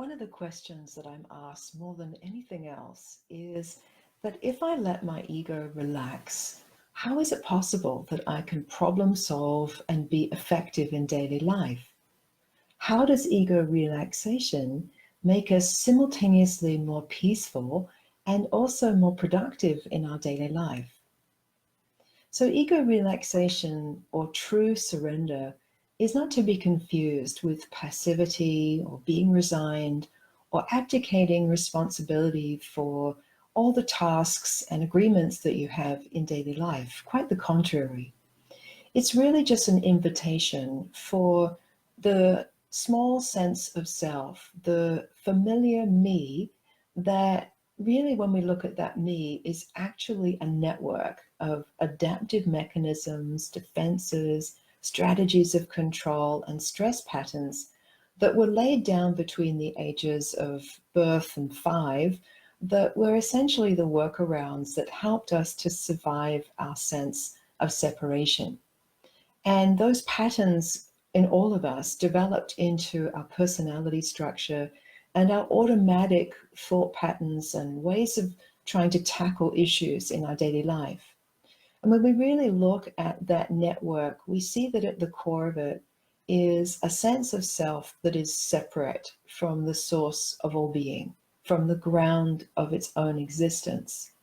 One of the questions that I'm asked more than anything else is that if I let my ego relax, how is it possible that I can problem solve and be effective in daily life? How does ego relaxation make us simultaneously more peaceful and also more productive in our daily life? So, ego relaxation or true surrender is not to be confused with passivity or being resigned or abdicating responsibility for all the tasks and agreements that you have in daily life. Quite the contrary. It's really just an invitation for the small sense of self, the familiar me, that really, when we look at that me, is actually a network of adaptive mechanisms, defenses, strategies of control, and stress patterns that were laid down between the ages of birth and 5, that were essentially the workarounds that helped us to survive our sense of separation. And those patterns in all of us developed into our personality structure and our automatic thought patterns and ways of trying to tackle issues in our daily life. And when we really look at that network, we see that at the core of it is a sense of self that is separate from the source of all being, from the ground of its own existence.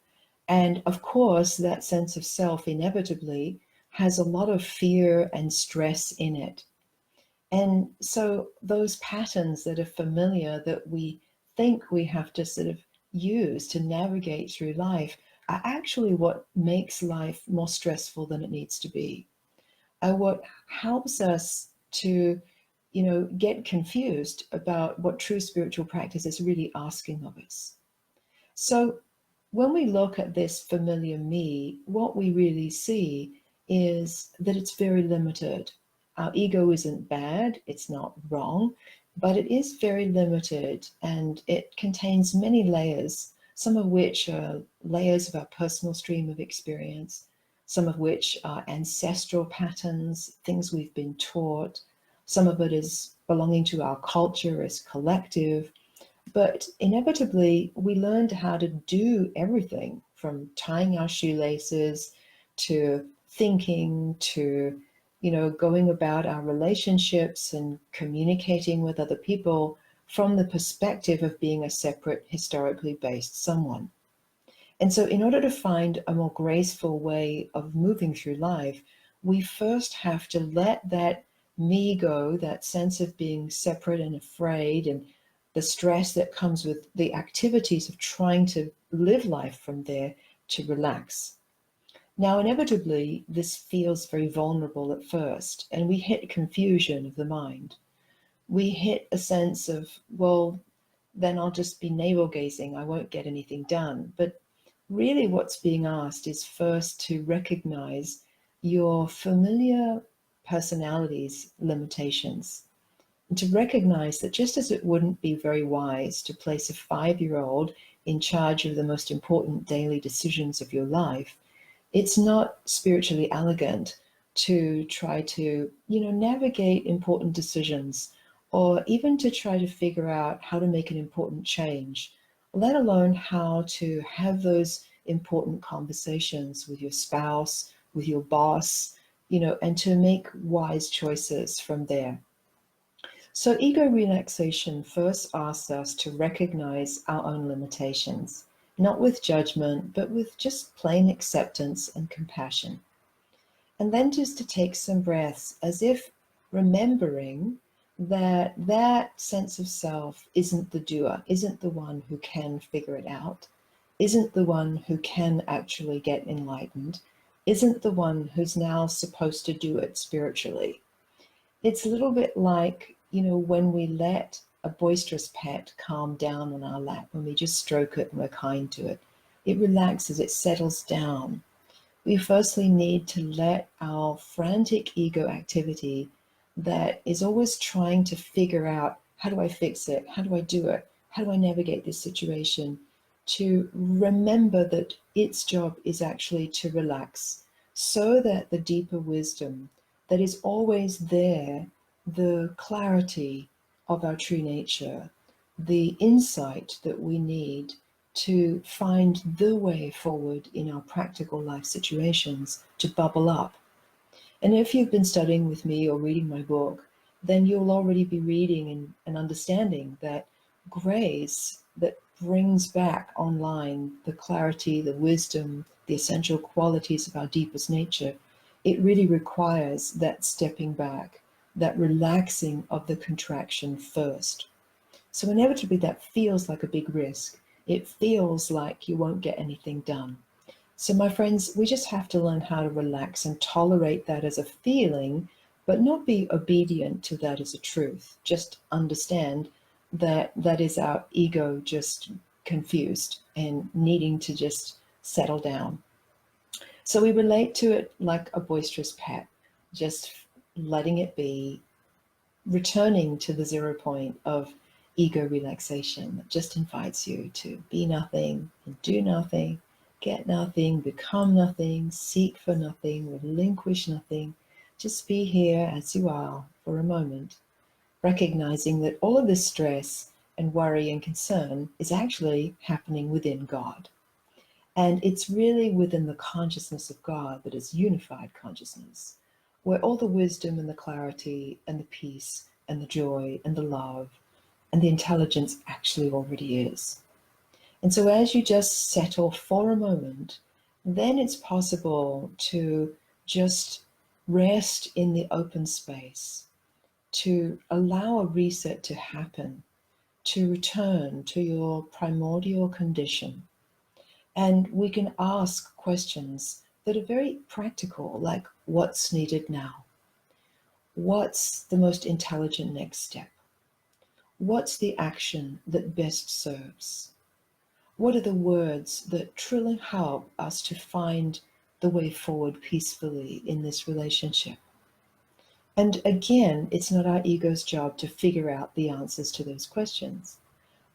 And of course, that sense of self inevitably has a lot of fear and stress in it. And so those patterns that are familiar that we think we have to sort of use to navigate through life are actually what makes life more stressful than it needs to be, are what helps us to, get confused about what true spiritual practice is really asking of us. So when we look at this familiar me, what we really see is that it's very limited. Our ego isn't bad, it's not wrong, but it is very limited and it contains many layers, some of which are layers of our personal stream of experience, some of which are ancestral patterns, things we've been taught. Some of it is belonging to our culture as collective. But inevitably, we learned how to do everything from tying our shoelaces to thinking to, going about our relationships and communicating with other people from the perspective of being a separate, historically based someone. And so, in order to find a more graceful way of moving through life, we first have to let that me go, that sense of being separate and afraid, and the stress that comes with the activities of trying to live life from there, to relax. Now, inevitably, this feels very vulnerable at first, and we hit confusion of the mind. We hit a sense of, well, then I'll just be navel gazing, I won't get anything done. But really, what's being asked is first to recognize your familiar personality's limitations, and to recognize that just as it wouldn't be very wise to place a 5-year-old in charge of the most important daily decisions of your life, it's not spiritually elegant to try to, navigate important decisions, or even to try to figure out how to make an important change, let alone how to have those important conversations with your spouse, with your boss, and to make wise choices from there. So ego relaxation first asks us to recognize our own limitations, not with judgment, but with just plain acceptance and compassion. And then just to take some breaths, as if remembering that that sense of self isn't the doer, isn't the one who can figure it out, isn't the one who can actually get enlightened, isn't the one who's now supposed to do it spiritually. It's a little bit like, when we let a boisterous pet calm down on our lap, when we just stroke it and we're kind to it. It relaxes, it settles down. We firstly need to let our frantic ego activity that is always trying to figure out, how do I fix it? How do I do it? How do I navigate this situation? To remember that its job is actually to relax, so that the deeper wisdom that is always there, the clarity of our true nature, the insight that we need to find the way forward in our practical life situations to bubble up. And if you've been studying with me or reading my book, then you'll already be reading and understanding that grace that brings back online the clarity, the wisdom, the essential qualities of our deepest nature, it really requires that stepping back, that relaxing of the contraction first. So inevitably that feels like a big risk. It feels like you won't get anything done. So, my friends, we just have to learn how to relax and tolerate that as a feeling, but not be obedient to that as a truth. Just understand that that is our ego just confused and needing to just settle down. So, we relate to it like a boisterous pet, just letting it be, returning to the 0 point of ego relaxation that just invites you to be nothing and do nothing, get nothing, become nothing, seek for nothing, relinquish nothing. Just be here as you are for a moment, recognizing that all of this stress and worry and concern is actually happening within God. And it's really within the consciousness of God that is unified consciousness, where all the wisdom and the clarity and the peace and the joy and the love and the intelligence actually already is. And so as you just settle for a moment, then it's possible to just rest in the open space, to allow a reset to happen, to return to your primordial condition. And we can ask questions that are very practical, like what's needed now? What's the most intelligent next step? What's the action that best serves? What are the words that truly help us to find the way forward peacefully in this relationship? And again, it's not our ego's job to figure out the answers to those questions,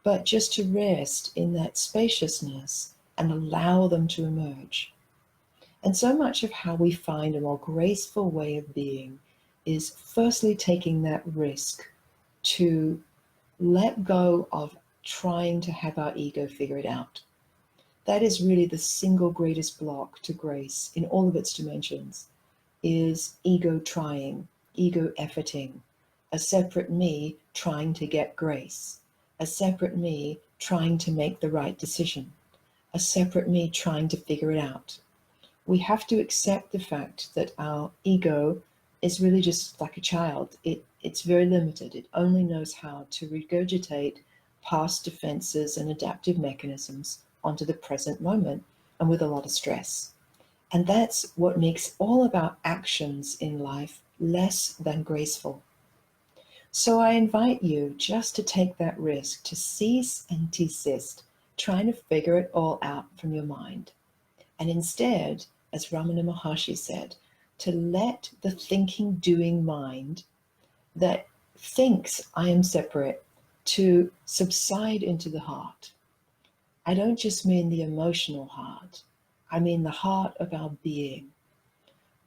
but just to rest in that spaciousness and allow them to emerge. And so much of how we find a more graceful way of being is firstly taking that risk to let go of trying to have our ego figure it out. That is really the single greatest block to grace in all of its dimensions, is ego trying, ego efforting, a separate me trying to get grace, a separate me trying to make the right decision, a separate me trying to figure it out. We have to accept the fact that our ego is really just like a child. It's very limited. It only knows how to regurgitate past defenses and adaptive mechanisms onto the present moment, and with a lot of stress. And that's what makes all of our actions in life less than graceful. So I invite you just to take that risk to cease and desist trying to figure it all out from your mind. And instead, as Ramana Maharshi said, to let the thinking, doing mind that thinks I am separate to subside into the heart. I don't just mean the emotional heart, I mean the heart of our being,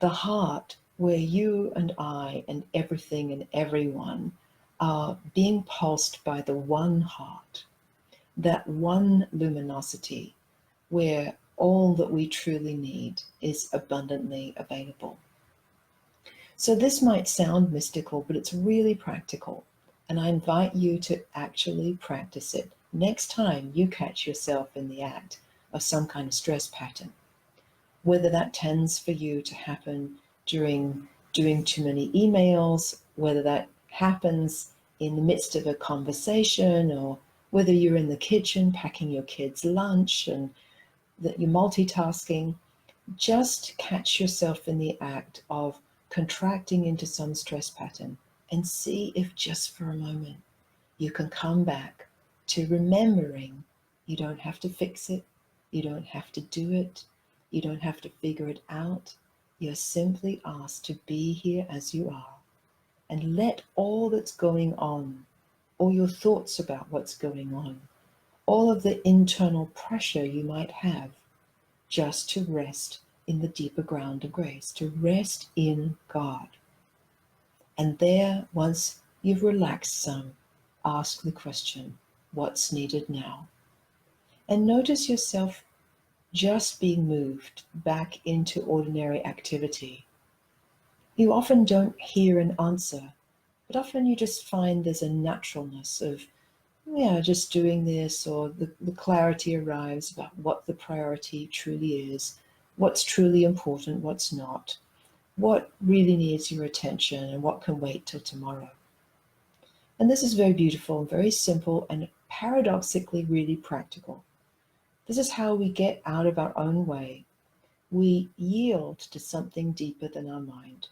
the heart where you and I and everything and everyone are being pulsed by the one heart, that one luminosity where all that we truly need is abundantly available. So this might sound mystical, but it's really practical. And I invite you to actually practice it next time you catch yourself in the act of some kind of stress pattern. Whether that tends for you to happen during doing too many emails, whether that happens in the midst of a conversation, or whether you're in the kitchen packing your kids' lunch and that you're multitasking, just catch yourself in the act of contracting into some stress pattern and see if just for a moment you can come back to remembering you don't have to fix it, you don't have to do it, you don't have to figure it out. You're simply asked to be here as you are and let all that's going on, all your thoughts about what's going on, all of the internal pressure you might have, just to rest in the deeper ground of grace, to rest in God. And there, once you've relaxed some, ask the question, what's needed now. And notice yourself just being moved back into ordinary activity. You often don't hear an answer, but often you just find there's a naturalness of, yeah, just doing this, or the clarity arrives about what the priority truly is, what's truly important, what's not, what really needs your attention, and what can wait till tomorrow. And this is very beautiful, very simple, and paradoxically really practical. This is how we get out of our own way. We yield to something deeper than our mind.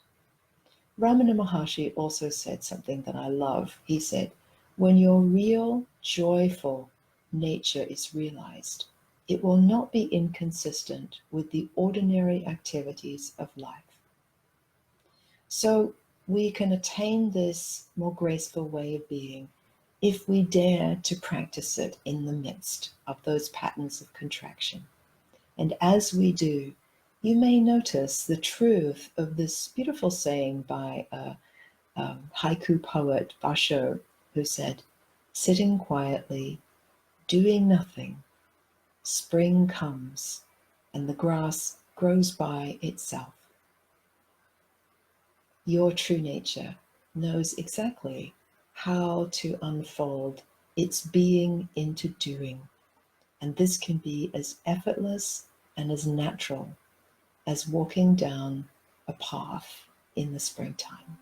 Ramana Maharshi also said something that I love. He said, when your real, joyful nature is realized, it will not be inconsistent with the ordinary activities of life. So we can attain this more graceful way of being if we dare to practice it in the midst of those patterns of contraction. And as we do, you may notice the truth of this beautiful saying by a haiku poet, Basho, who said, sitting quietly, doing nothing, spring comes and the grass grows by itself. Your true nature knows exactly how to unfold its being into doing. And this can be as effortless and as natural as walking down a path in the springtime.